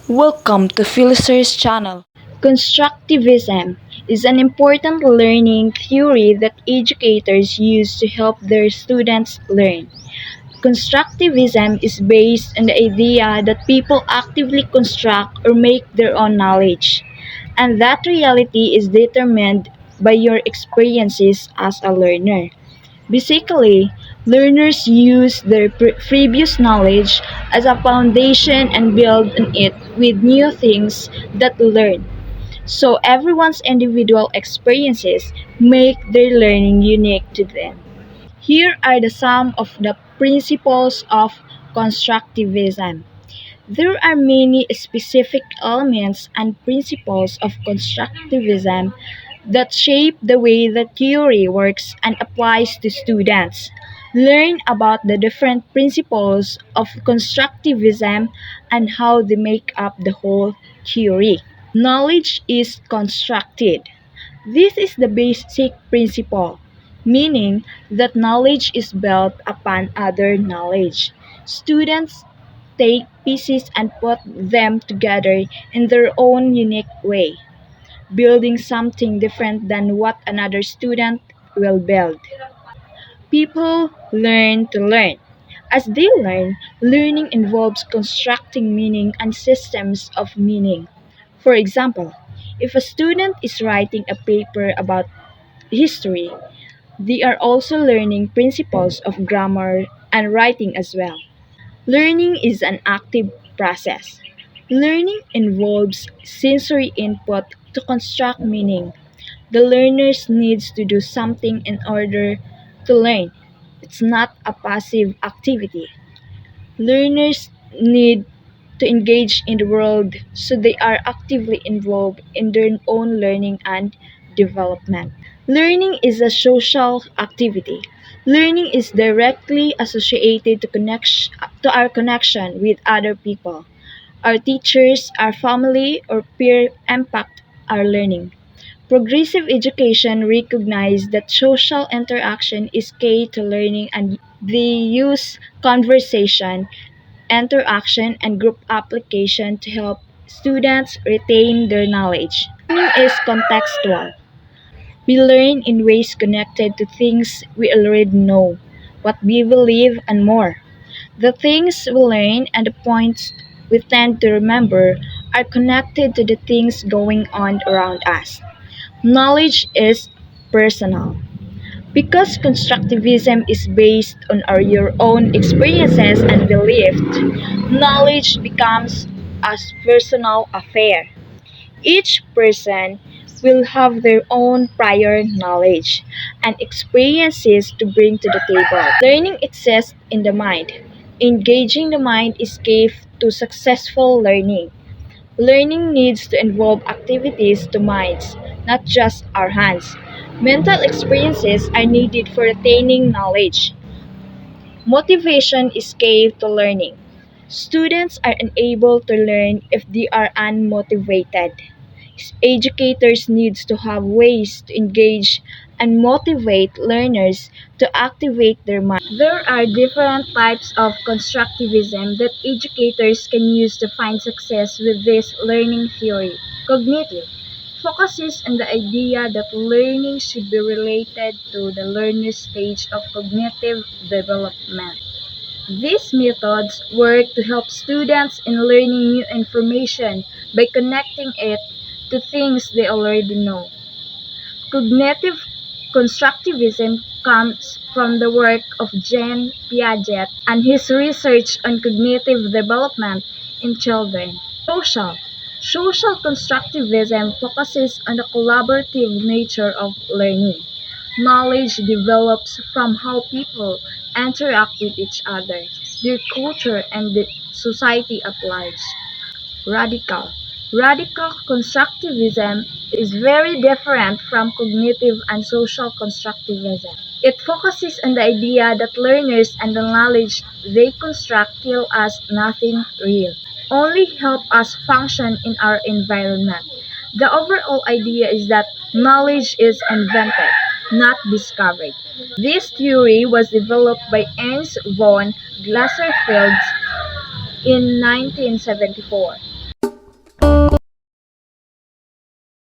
Welcome to E.Felicer's channel. Constructivism is an important learning theory that educators use to help their students learn. Constructivism is based on the idea that people actively construct or make their own knowledge, and that reality is determined by your experiences as a learner. Basically, learners use their previous knowledge as a foundation and build on it with new things that learn. So everyone's individual experiences make their learning unique to them. Here are some of the principles of constructivism. There are many specific elements and principles of constructivism that shape the way the theory works and applies to students. Learn about the different principles of constructivism and how they make up the whole theory. Knowledge is constructed. This is the basic principle, meaning that knowledge is built upon other knowledge. Students take pieces and put them together in their own unique way, building something different than what another student will build. People learn to learn. As they learn, learning involves constructing meaning and systems of meaning. For example, if a student is writing a paper about history, they are also learning principles of grammar and writing as well. Learning is an active process. Learning involves sensory input to construct meaning. The learners needs to do something in order to learn. It's not a passive activity. Learners need to engage in the world so they are actively involved in their own learning and development. Learning is a social activity. Learning is directly associated to our connection with other people. Our teachers, our family, or peer impact our learning. Progressive education recognizes that social interaction is key to learning and they use conversation, interaction, and group application to help students retain their knowledge. Learning is contextual. We learn in ways connected to things we already know, what we believe, and more. The things we learn and the points we tend to remember are connected to the things going on around us. Knowledge is personal. Because constructivism is based on your own experiences and beliefs, knowledge becomes a personal affair. Each person will have their own prior knowledge and experiences to bring to the table. Learning exists in the mind. Engaging the mind is key to successful learning. Learning needs to involve activities to minds, not just our hands. Mental experiences are needed for retaining knowledge. Motivation is key to learning. Students are unable to learn if they are unmotivated. Educators need to have ways to engage and motivate learners to activate their mind. There are different types of constructivism that educators can use to find success with this learning theory. Cognitive focuses on the idea that learning should be related to the learner's stage of cognitive development. These methods work to help students in learning new information by connecting it to things they already know. Cognitive constructivism comes from the work of Jean Piaget and his research on cognitive development in children. Social. Social constructivism focuses on the collaborative nature of learning. Knowledge develops from how people interact with each other, their culture, and the society at large. Radical. Radical constructivism is very different from cognitive and social constructivism. It focuses on the idea that learners and the knowledge they construct tell us nothing real, only help us function in our environment. The overall idea is that knowledge is invented, not discovered. This theory was developed by Ernst von Glaserfeld in 1974.